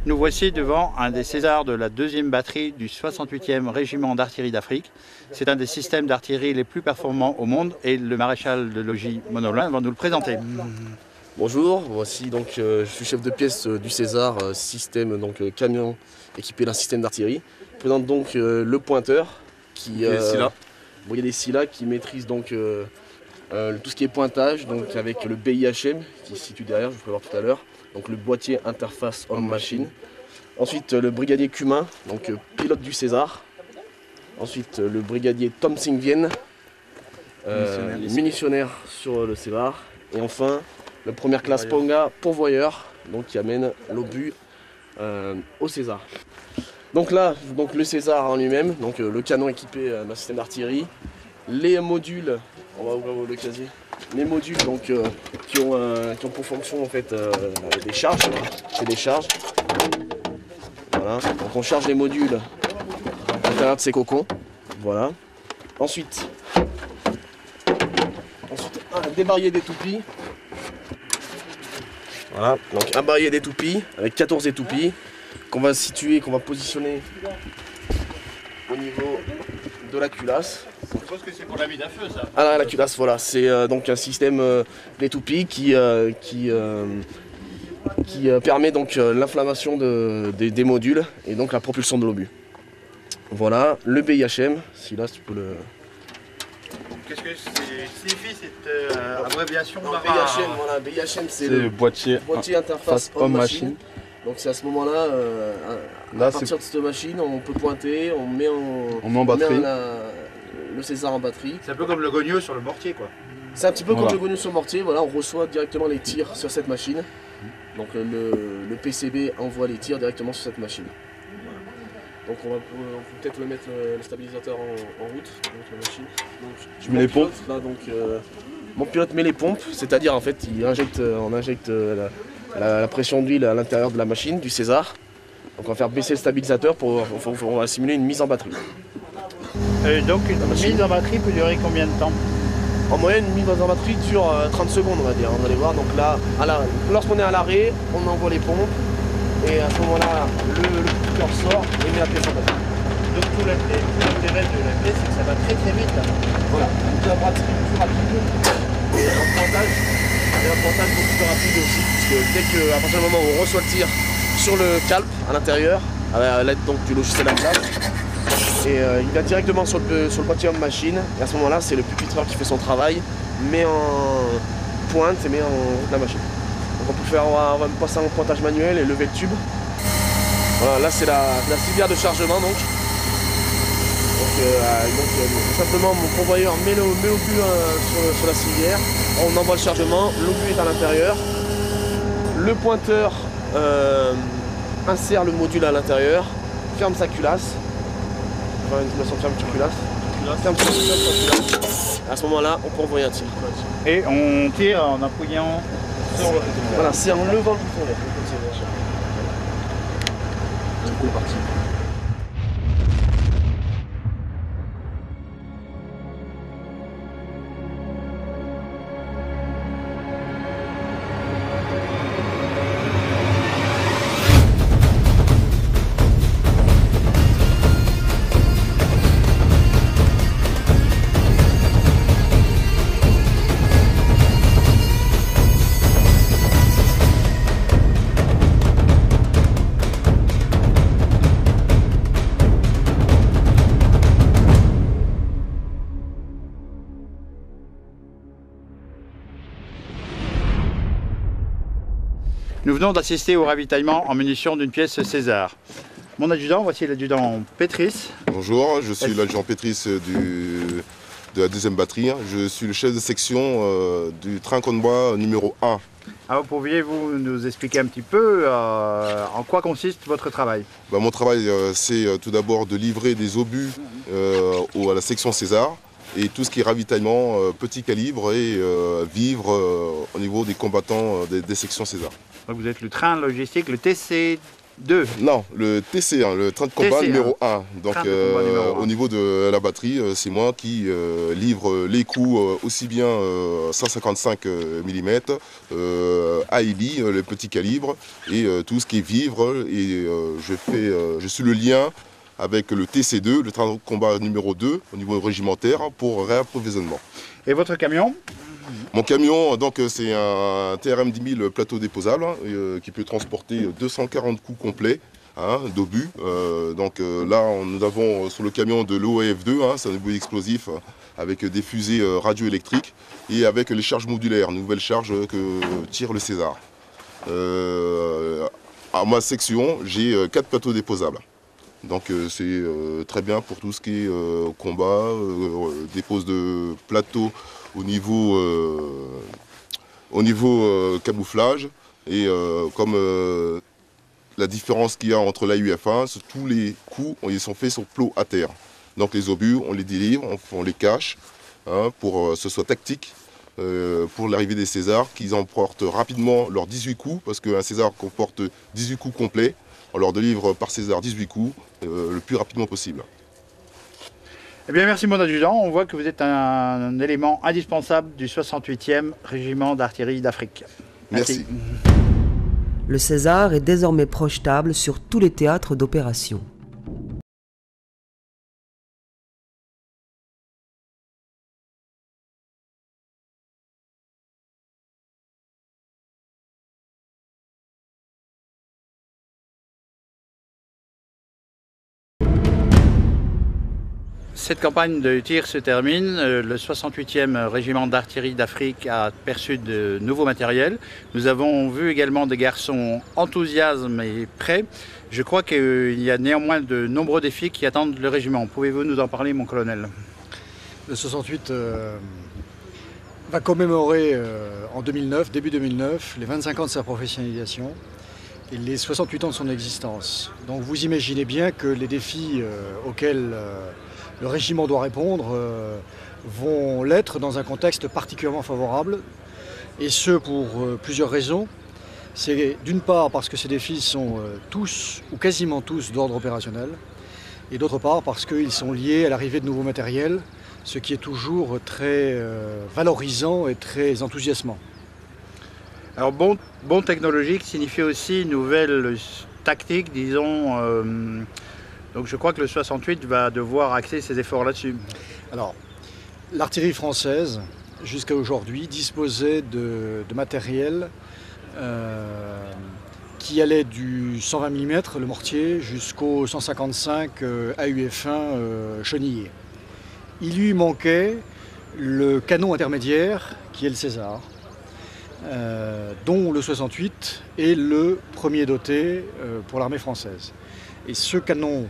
Nous voici devant un des Césars de la 2e batterie du 68e régiment d'artillerie d'Afrique. C'est un des systèmes d'artillerie les plus performants au monde et le maréchal de logis Monolin va nous le présenter. Bonjour, voici donc je suis chef de pièce du César, système donc camion équipé d'un système d'artillerie. Je présente donc le pointeur qui Brigadier Sylla qui maîtrise donc tout ce qui est pointage, donc avec le BIHM qui se situe derrière, je vous ferai voir tout à l'heure. Donc le boîtier interface homme-machine. Ensuite le brigadier Cumin, donc pilote du César. Ensuite le brigadier Tom Sing Vien, munitionnaire sur le César. Et enfin le première classe Ponga, pourvoyeur, donc qui amène l'obus au César. Donc là, donc le César en lui-même, donc le canon équipé d'un système d'artillerie, les modules, on va ouvrir le casier, les modules donc, qui ont pour fonction en fait des charges, c'est des charges. Voilà, donc on charge les modules à l'intérieur de ces cocons. Voilà. Ensuite des barillet d'étoupie. Voilà, donc un barillet d'étoupie avec 14 étoupies qu'on va situer, qu'on va positionner au niveau de la culasse. Je pense que c'est pour la mise à feu ça. Ah la culasse, voilà, c'est donc un système d'étoupie qui permet donc l'inflammation des modules et donc la propulsion de l'obus. Voilà, le BIHM, si là tu peux le... Qu'est-ce que signifie cette abréviation? BIHM, voilà, BIHM c'est le boîtier interface homme-machine. Donc c'est à ce moment-là, à partir de cette machine, on peut pointer, on met en batterie. Le César en batterie. C'est un peu comme le gogno sur le mortier quoi. C'est un petit peu comme le gogno sur le mortier, voilà, on reçoit directement les tirs sur cette machine. Donc le PCB envoie les tirs directement sur cette machine. Donc on peut peut-être mettre le stabilisateur en route, donc la machine. Donc, tu mets les pompes là, donc, mon pilote met les pompes, c'est-à-dire en fait on injecte la pression d'huile à l'intérieur de la machine, du César. Donc on va faire baisser le stabilisateur on va simuler une mise en batterie. Donc une mise en batterie peut durer combien de temps? En moyenne, une mise en batterie dure 30 secondes, on va dire. Vous allez voir, donc là, lorsqu'on est à l'arrêt, on envoie les pompes. Et à ce moment-là, le cœur sort et met la pièce en batterie. Donc tout l'intérêt de la pièce, c'est que ça va très très vite. Là. Voilà, la batterie plus rapide. Et un pointage beaucoup plus rapide aussi. Parce que à partir du moment où on reçoit le tir sur le calpe à l'intérieur, à l'aide donc du logiciel AMSAT, et il va directement sur le boîtier homme-machine. Et à ce moment-là, c'est le pupitreur qui fait son travail, met en pointe et met en route la machine. Donc on va passer en pointage manuel et lever le tube. Voilà, là c'est la civière de chargement donc. Simplement mon convoyeur met l'obus sur la civière, on envoie le chargement, l'obus est à l'intérieur. Le pointeur insère le module à l'intérieur, ferme sa culasse. Enfin, une fermeture culasse. Ferme sa culasse. À ce moment-là, on peut envoyer un tir. Et on tire en appuyant sur le... Voilà, c'est en levant le bouton. C'est parti. Nous venons d'assister au ravitaillement en munitions d'une pièce César. Mon adjudant, voici l'adjudant Pétris. Bonjour, je suis l'adjudant Pétris de la 2e batterie. Je suis le chef de section du train convoi numéro 1. Alors pourriez-vous nous expliquer un petit peu en quoi consiste votre travail? Mon travail, c'est tout d'abord de livrer des obus à la section César. Et tout ce qui est ravitaillement, petit calibre et vivre au niveau des combattants des sections César. Donc vous êtes le train logistique, le TC 2. Non, le TC1, le train de combat TC1. numéro 1. Donc numéro 1. au niveau de la batterie, c'est moi qui livre les coups aussi bien 155 mm, AILI, le petit calibre, et tout ce qui est vivre. Et je suis le lien avec le TC2, le train de combat numéro 2, au niveau régimentaire, pour réapprovisionnement. Et votre camion? Mon camion, donc c'est un TRM 10 000 plateau déposable qui peut transporter 240 coups complets d'obus. Là, nous avons sur le camion de l'OEF2, c'est un obus explosif avec des fusées radioélectriques et avec les charges modulaires, nouvelles charges que tire le César. À ma section, j'ai 4 plateaux déposables. Donc c'est très bien pour tout ce qui est combat, dépose de plateaux au niveau camouflage. Et comme la différence qu'il y a entre l'AUF1, tous les coups ils sont faits sur plot à terre. Donc les obus, on les délivre, on les cache pour que ce soit tactique. Pour l'arrivée des Césars, qu'ils emportent rapidement leurs 18 coups, parce qu'un César comporte 18 coups complets. On leur délivre par César 18 coups le plus rapidement possible. Eh bien, merci mon adjudant. On voit que vous êtes un élément indispensable du 68e régiment d'artillerie d'Afrique. Merci. Le César est désormais projetable sur tous les théâtres d'opération. Cette campagne de tir se termine. Le 68e régiment d'artillerie d'Afrique a perçu de nouveaux matériels. Nous avons vu également des garçons enthousiastes et prêts. Je crois qu'il y a néanmoins de nombreux défis qui attendent le régiment. Pouvez-vous nous en parler, mon colonel? Le 68 va commémorer en 2009, début 2009, les 25 ans de sa professionnalisation et les 68 ans de son existence. Donc vous imaginez bien que les défis auxquels le régiment doit répondre vont l'être dans un contexte particulièrement favorable, et ce pour plusieurs raisons. C'est d'une part parce que ces défis sont tous ou quasiment tous d'ordre opérationnel, et d'autre part parce qu'ils sont liés à l'arrivée de nouveaux matériels, ce qui est toujours très valorisant et très enthousiasmant. Alors bon technologique signifie aussi nouvelle tactique, disons. Donc je crois que le 68 va devoir axer ses efforts là-dessus. Alors, l'artillerie française, jusqu'à aujourd'hui, disposait de matériel qui allait du 120 mm, le mortier, jusqu'au 155 AUF1 chenillé. Il lui manquait le canon intermédiaire, qui est le César, dont le 68 est le premier doté pour l'armée française. Et ce canon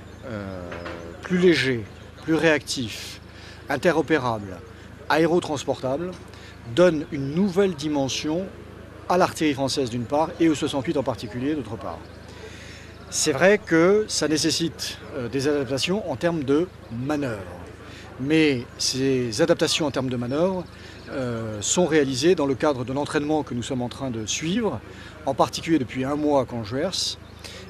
plus léger, plus réactif, interopérable, aérotransportable, donne une nouvelle dimension à l'artillerie française d'une part et au 68 en particulier d'autre part. C'est vrai que ça nécessite des adaptations en termes de manœuvre. Mais ces adaptations en termes de manœuvre sont réalisées dans le cadre de l'entraînement que nous sommes en train de suivre, en particulier depuis un mois à Camp-Juers,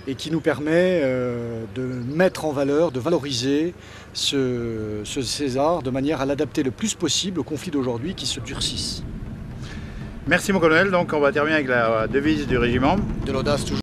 et qui nous permet de mettre en valeur, de valoriser ce César de manière à l'adapter le plus possible aux conflits d'aujourd'hui qui se durcissent. Merci mon colonel, donc on va terminer avec la devise du régiment. De l'audace toujours.